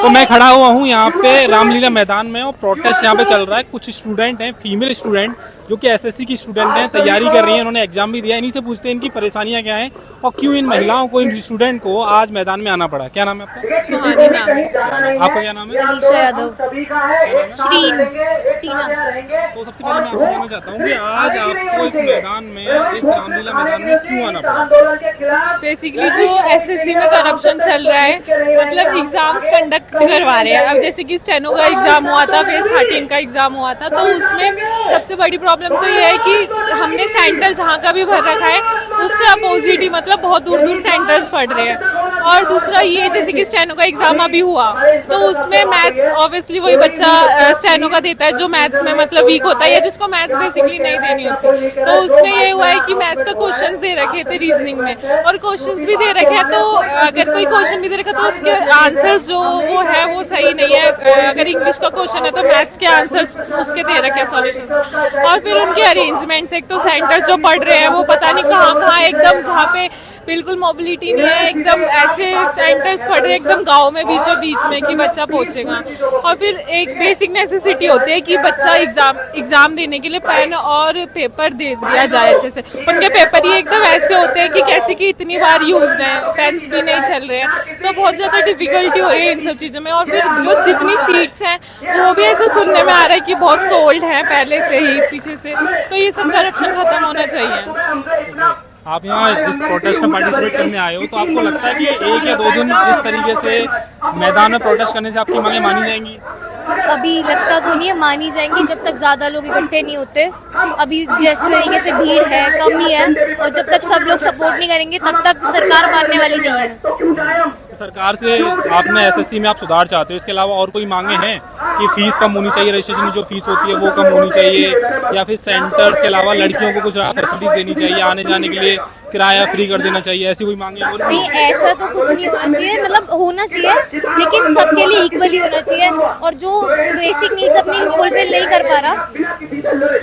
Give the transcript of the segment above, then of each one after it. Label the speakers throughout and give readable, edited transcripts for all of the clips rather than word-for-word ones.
Speaker 1: तो मैं खड़ा हुआ हूँ यहाँ पे रामलीला मैदान में और प्रोटेस्ट यहाँ पे चल रहा है। कुछ स्टूडेंट हैं, फीमेल स्टूडेंट, जो कि एसएससी की स्टूडेंट हैं, तैयारी कर रही हैं, इन्होंने एग्जाम भी दिया। इन्हीं से पूछते हैं इनकी परेशानियां क्या हैं और क्यों इन महिलाओं को, इन स्टूडेंट को आज मैदान में आना पड़ा। क्या नाम है आपका?
Speaker 2: सुहानी नाम है।
Speaker 1: आपका क्या नाम है?
Speaker 2: अलीशा यादव। श्रीन। टीना।
Speaker 1: तो सबसे पहले मैं आपसे जानना चाहता हूँ कि आज आपको इस मैदान में, इस रामलीला मैदान में क्यों आना पड़ा?
Speaker 3: बेसिकली जो एसएससी में करप्शन चल रहा है, मतलब एग्जाम्स कंडक्ट करवा रहे हैं। अब जैसे कि स्टेनो का एग्जाम हुआ था, फिर 13 का एग्जाम हुआ था, तो उसमें सबसे बड़ी प्रॉब्लम तो ये है कि हमने सेंटर जहाँ का भी भर रखा है उससे अपोजिट ही, मतलब बहुत दूर दूर सेंटर्स पड़ रहे हैं। और दूसरा ये, जैसे कि स्टेनो का एग्जाम अभी हुआ तो उसमें मैथ्स ऑब्वियसली वही बच्चा स्टेनो का देता है जो मैथ्स में मतलब वीक होता है या जिसको मैथ्स बेसिकली नहीं देनी होती। तो उसमें ये हुआ है कि मैथ्स का क्वेश्चन दे रखे थे रीजनिंग में, और क्वेश्चंस भी दे रखे हैं, तो अगर कोई क्वेश्चन भी दे रखा तो उसके आंसर्स जो वो है वो सही नहीं है। अगर इंग्लिश का क्वेश्चन है तो मैथ्स के आंसर्स उसके दे रखे हैं सॉल्यूशंस। और फिर उनके अरेंजमेंट्स, एक तो सेंटर जो पढ़ रहे हैं वो पता नहीं कहाँ कहाँ, एकदम जहाँ पे बिल्कुल मोबिलिटी नहीं है, एकदम ऐसे सेंटर्स पढ़ रहे हैं एकदम गाँव में बीचों बीच में कि बच्चा पहुंचेगा। और फिर एक बेसिक नेसेसिटी होती है कि बच्चा एग्जाम देने के लिए पेन और पेपर दे दिया जाए अच्छे से। उनके पेपर ही एकदम ऐसे होते हैं कि कैसे कि इतनी बार यूज्ड है, पेन्स भी नहीं चल रहे हैं, तो बहुत ज्यादा डिफिकल्टी हो रही है इन सब चीजों में। और फिर जो जितनी सीट्स हैं वो भी ऐसे सुनने में आ रहा है कि बहुत सोल्ड है पहले से ही पीछे से, तो ये सब करप्शन खत्म होना चाहिए।
Speaker 1: आप यहाँ इस प्रोटेस्ट में पार्टिसिपेट करने आए हो, तो आपको लगता है कि 1 या 2 दिन इस तरीके से मैदान में प्रोटेस्ट करने से आपकी मांगे मानी जाएंगी?
Speaker 2: अभी लगता तो नहीं है मानी जाएंगी जब तक ज्यादा लोग इकट्ठे नहीं होते। अभी जिस तरीके से भीड़ है, कम ही है, और जब तक सब लोग सपोर्ट नहीं करेंगे तब तक सरकार मानने वाली नहीं है।
Speaker 1: तो सरकार से आपने एसएससी में आप सुधार चाहते हो, इसके अलावा और कोई मांगे हैं कि फीस कम होनी चाहिए, रजिस्ट्रेशन की जो फीस होती है वो कम होनी चाहिए, या फिर सेंटर्स के अलावा लड़कियों को कुछ फैसिलिटीज देनी चाहिए, आने जाने के लिए किराया फ्री कर देना चाहिए, ऐसी कोई मांगे?
Speaker 2: नहीं, ऐसा तो कुछ नहीं होना चाहिए, मतलब होना चाहिए लेकिन सबके लिए इक्वली होना चाहिए। और जो बेसिक नीड्स अपनी फुलफिल नहीं कर पा रहा,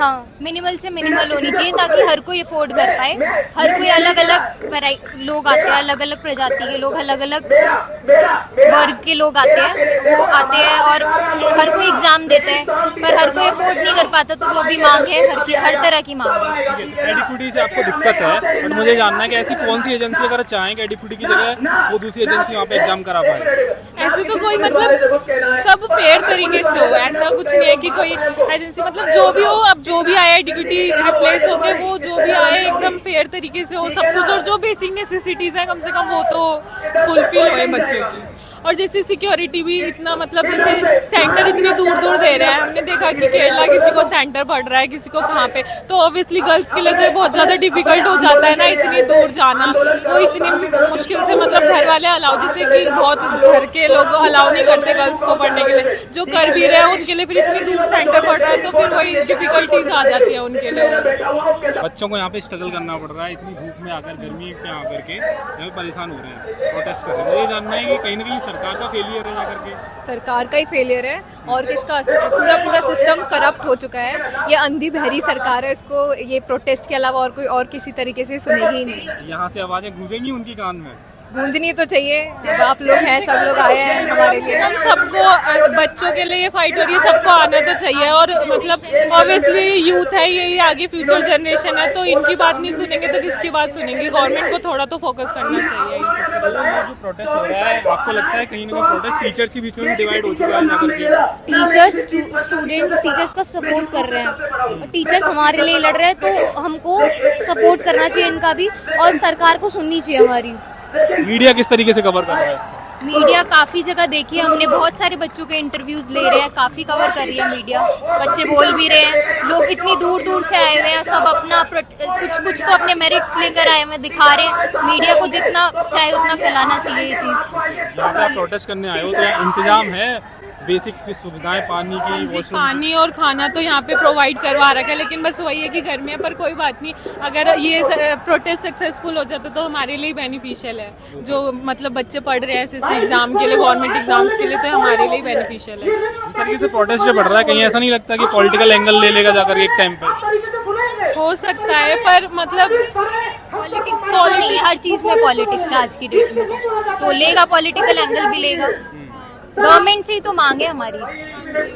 Speaker 2: हाँ, मिनिमल से मिनिमल होनी चाहिए ताकि हर कोई अफोर्ड कर पाए। हर कोई अलग अलग लोग आते हैं, अलग अलग प्रजाति के लोग, अलग अलग वर्ग के लोग आते हैं, वो आते हैं और हर कोई एग्जाम देते हैं, पर हर कोई अफोर्ड नहीं कर पाता, तो वो भी मांग है, हर तरह की मांग है।
Speaker 1: एडिक्विटी से आपको दिक्कत है, बट मुझे जानना है कि ऐसी कौन सी एजेंसी अगर चाहें कि एडिक्विटी की जगह वो दूसरी एजेंसी वहाँ पे एग्जाम करा पाए?
Speaker 3: ऐसे तो कोई, मतलब सब फेयर तरीके से हो, ऐसा कुछ नहीं है कि कोई एजेंसी, मतलब जो भी हो, अब जो भी आया एडिक्विटी रिप्लेस होके वो जो भी आए एकदम फेयर तरीके से हो सब कुछ, और जो बेसिक नेसेसिटीज है कम से कम वो तो फुलफिल होए बच्चों की। और जैसे सिक्योरिटी भी इतना, मतलब जैसे सेंटर इतनी दूर दूर दे रहे हैं, हमने देखा कि केरला किसी को सेंटर पड़ रहा है, किसी को कहाँ पे, तो ऑब्वियसली गर्ल्स के लिए तो बहुत ज्यादा डिफिकल्ट हो जाता है ना इतनी दूर जाना। वो इतनी मुश्किल से, मतलब घर वाले अलाउ, जैसे कि बहुत घर के लोग अलाउ नहीं करते गर्ल्स को पढ़ने के लिए, जो कर भी रहे हैं उनके लिए फिर इतनी दूर सेंटर पड़ रहा है, तो फिर वही डिफिकल्टीज आ जाती है उनके लिए।
Speaker 1: बच्चों को यहाँ पे स्ट्रगल करना पड़ रहा है, इतनी धूप में आकर, गर्मी में आकर के यहाँ पे परेशान हो रहे हैं, प्रोटेस्ट कर रहे हैं। ये जानना है कि कहीं ना कहीं सरकार का फेलियर है जाकर के?
Speaker 4: सरकार का ही फेलियर है, और किसका? पूरा सिस्टम करप्ट हो चुका है। ये अंधी बहरी सरकार है, इसको ये प्रोटेस्ट के अलावा और कोई और किसी तरीके से सुनेगी ही नहीं।
Speaker 1: यहाँ से आवाजें गूंजेंगी उनकी कान में?
Speaker 4: गूंजनी तो चाहिए, अब आप लोग हैं, सब लोग आए हैं हमारे लिए।
Speaker 3: हम सबको, बच्चों के लिए ये फाइट हो रही है, सबको आना तो चाहिए। और मतलब ऑब्वियसली यूथ है, ये आगे फ्यूचर जनरेशन है, तो इनकी बात नहीं सुनेंगे तो किसकी बात सुनेंगे? गवर्नमेंट को थोड़ा तो फोकस करना चाहिए।
Speaker 1: जो प्रोटेस्ट हो रहा है, आपको लगता है कहीं ना कहीं प्रोटेस्ट टीचर्स के बीच में डिवाइड हो चुका है जाकर के?
Speaker 2: टीचर्स, स्टूडेंट्स टीचर्स का सपोर्ट कर रहे हैं, टीचर्स हमारे लिए लड़ रहे हैं, तो हमको सपोर्ट करना चाहिए इनका भी, और सरकार को सुननी चाहिए हमारी।
Speaker 1: मीडिया किस तरीके से कवर कर रहा है इसको?
Speaker 2: मीडिया काफी जगह देखी है हमने, बहुत सारे बच्चों के इंटरव्यूज ले रहे हैं, काफी कवर कर रही है मीडिया, बच्चे बोल भी रहे हैं, लोग इतनी दूर दूर से आए हुए हैं, सब अपना कुछ तो अपने मेरिट्स लेकर आए हुए दिखा रहे हैं। मीडिया को जितना चाहे उतना फैलाना चाहिए ये चीज।
Speaker 1: यहाँ पे आप प्रोटेस्ट करने आए हो, तो यहाँ इंतजाम है बेसिक सुविधाएं, पानी की, वॉशरूम?
Speaker 3: पानी और खाना तो यहाँ पे प्रोवाइड करवा रखा है, लेकिन बस वही है कि गर्मी है, पर कोई बात नहीं, अगर ये प्रोटेस्ट सक्सेसफुल हो जाता तो हमारे लिए बेनिफिशियल है। जो मतलब बच्चे पढ़ रहे हैं एसएससी एग्जाम के लिए, गवर्नमेंट एग्जाम्स के लिए, तो हमारे लिए बेनिफिशियल है।
Speaker 1: जिस तरीके से प्रोटेस्ट जो बढ़ रहा है, कहीं ऐसा नहीं लगता कि पॉलिटिकल एंगल ले लेगा जाकर एक टाइम पे?
Speaker 3: हो सकता है, पर मतलब
Speaker 2: पॉलिटिक्स तो नहीं, हर चीज में पॉलिटिक्स है आज की डेट में, तो लेगा, पॉलिटिकल एंगल भी लेगा। गवर्नमेंट गवर्नमेंट से ही तो मांग है हमारी।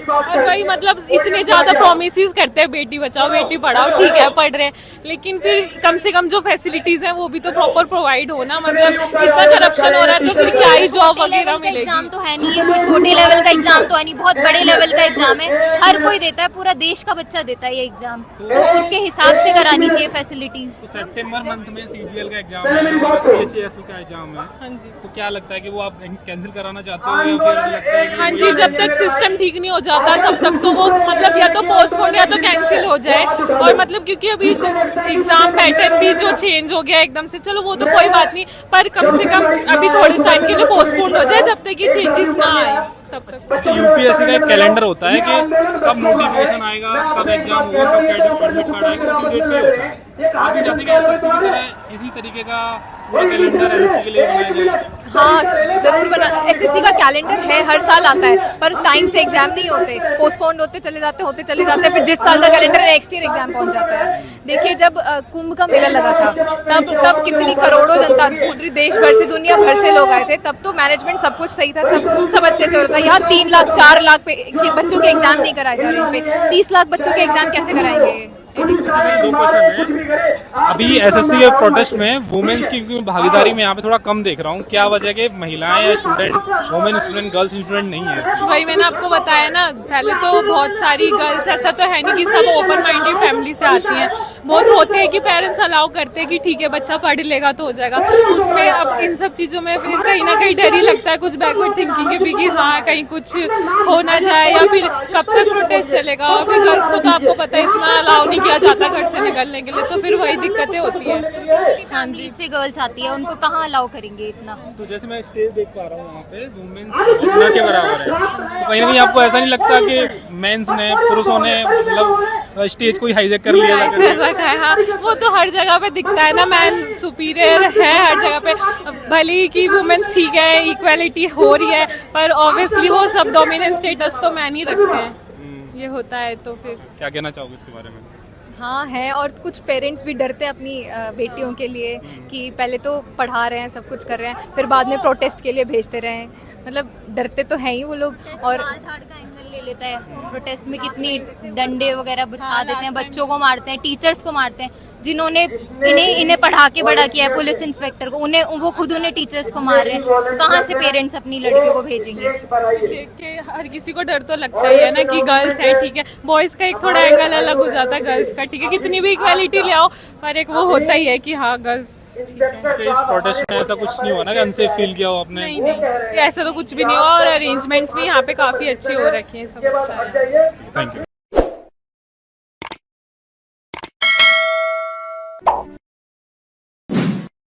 Speaker 3: और वही मतलब इतने ज्यादा प्रोमिस करते हैं बेटी बचाओ बेटी पढ़ाओ, ठीक है पढ़ रहे हैं, लेकिन फिर कम से कम जो फैसिलिटीज हैं वो भी तो प्रॉपर प्रोवाइड हो ना। मतलब इतना करप्शन हो रहा है तो फिर क्या ही जॉब वगैरह मिलेगी।
Speaker 2: एग्जाम तो है नहीं, ये कोई छोटे लेवल का एग्जाम तो है नहीं, बहुत बड़े लेवल का एग्जाम है, हर कोई देता है, पूरा देश का बच्चा देता है ये एग्जाम, तो उसके हिसाब से करानी चाहिए फैसिलिटीज।
Speaker 1: तो सितंबर मंथ में सीजीएल का एग्जाम है और सीएचएसएल का एग्जाम है,
Speaker 3: हाँ जी,
Speaker 1: तो क्या लगता है कि वो आप कैंसिल कराना चाहते हो या फिर लगता है कि
Speaker 3: हाँ जी, जब तक सिस्टम ठीक नहीं हो जाता तब तक तो वो मतलब या तो पोस्टपोन या तो कैंसिल हो जाए। और मतलब क्योंकि अभी एग्जाम पैटर्न भी जो चेंज हो गया एकदम से, चलो वो तो कोई बात नहीं, पर कम से कम अभी थोड़े टाइम के लिए पोस्टपोन हो जाए जब तक ये चेंजेस ना आए तब तक।
Speaker 1: तो यूपीएससी का एक कैलेंडर होता है कि कब नोटिफिकेशन आएगा, कब एग्जाम होगा, कब एडमिट कार्ड आएगा, उसी डेट पे होता है। आप भी चाहते हैं कि एसएससी की तरह इसी तरीके का पूरा कैलेंडर एसएससी के लिए बनाया जाए?
Speaker 4: हाँ जरूर बना, एसएससी का कैलेंडर है, हर साल आता है, पर टाइम से एग्जाम नहीं होते, पोस्टपोन होते चले जाते, फिर जिस साल का कैलेंडर है नेक्स्ट ईयर एग्जाम पहुंच जाता है। देखिए जब कुंभ का मेला लगा था तब कितनी करोड़ों जनता पूरी देश भर से दुनिया भर से लोग आए थे, तब तो मैनेजमेंट सब कुछ सही था, सब अच्छे से हो रहा था। यहाँ 3 लाख 4 लाख के बच्चों के एग्जाम नहीं कराए जा रहे, 30 लाख बच्चों के एग्जाम कैसे कराएंगे?
Speaker 1: दो क्वेश्चन है, अभी एसएससी के प्रोटेस्ट में वुमेन्स की भागीदारी में यहाँ पे थोड़ा कम देख रहा हूँ, क्या वजह के महिलाएं या student, women student, girls student नहीं है?
Speaker 3: वही मैंने आपको बताया ना, पहले तो बहुत सारी गर्ल्स, ऐसा तो है नहीं कि सब ओपन माइंडेड फैमिली से आती हैं, बहुत होते हैं कि पेरेंट्स अलाउ करते हैं कि ठीक है बच्चा पढ़ लेगा तो हो जाएगा। उसमें अब इन सब चीजों में फिर कहीं ना कहीं डर ही लगता है, कुछ बैकवर्ड थिंकिंग के भी कि हाँ कहीं कुछ हो ना जाए, या फिर कब तक प्रोटेस्ट चलेगा। और फिर गर्ल्स को तो आपको पता है इतना अलाउ नहीं किया जाता घर से निकलने के लिए, तो फिर वही दिक्कतें होती है।
Speaker 2: हाँ जी, से गर्ल्स आती है, उनको कहाँ अलाउ करेंगे इतना?
Speaker 1: तो जैसे मैं स्टेज देख पा रहा हूँ वहाँ पे वुमेन्स ना के बराबर है, तो कहीं ना कहीं आपको ऐसा नहीं लगता कि मेंस ने, पुरुषों ने मतलब स्टेज को ही हाईजैक कर लिया
Speaker 3: कर रखा है? हाँ वो तो हर जगह पे दिखता है ना, मैन सुपीरियर है हर जगह पे, भले ही कि वुमेन ठीक है, इक्वालिटी हो रही है, पर ऑब्वियसली वो सब डोमिनेंट स्टेटस तो मैन ही रखते हैं, ये होता है। तो फिर
Speaker 1: क्या कहना चाहोगे इसके बारे में?
Speaker 4: हाँ है, और कुछ पेरेंट्स भी डरते हैं अपनी बेटियों के लिए कि पहले तो पढ़ा रहे हैं, सब कुछ कर रहे हैं, फिर बाद में प्रोटेस्ट के लिए भेजते रहे हैं, मतलब डरते तो हैं ही वो लोग। और
Speaker 2: धाड़ का एंगल ले लेता है, प्रोटेस्ट में कितनी डंडे वगैरह बरसा देते हैं, बच्चों को मारते हैं, टीचर्स को मारते हैं, जिन्होंने इन्हें पढ़ा के बड़ा किया है, पुलिस इंस्पेक्टर को, वो खुद उन्हें टीचर्स को मार रहे हैं। कहाँ से पेरेंट्स अपनी लड़कियों को भेजेंगे?
Speaker 3: देख के हर किसी को डर तो लगता ही है ना कि गर्ल्स है, ठीक है, बॉयज का एक थोड़ा एंगल अलग हो जाता है, गर्ल्स का ठीक है, कितनी भी इक्वालिटी ले आओ, पर एक वो होता ही है कि हाँ गर्ल्स ठीक है।
Speaker 1: अच्छा, इस प्रोटेस्ट में ऐसा कुछ नहीं हुआ ना कि अनसेफ फील किया हो आपने?
Speaker 3: नहीं ऐसा तो कुछ भी नहीं हुआ, और अरेंजमेंट्स भी यहाँ पे काफी अच्छी हो रखी है, सब अच्छा है।
Speaker 1: Thank you.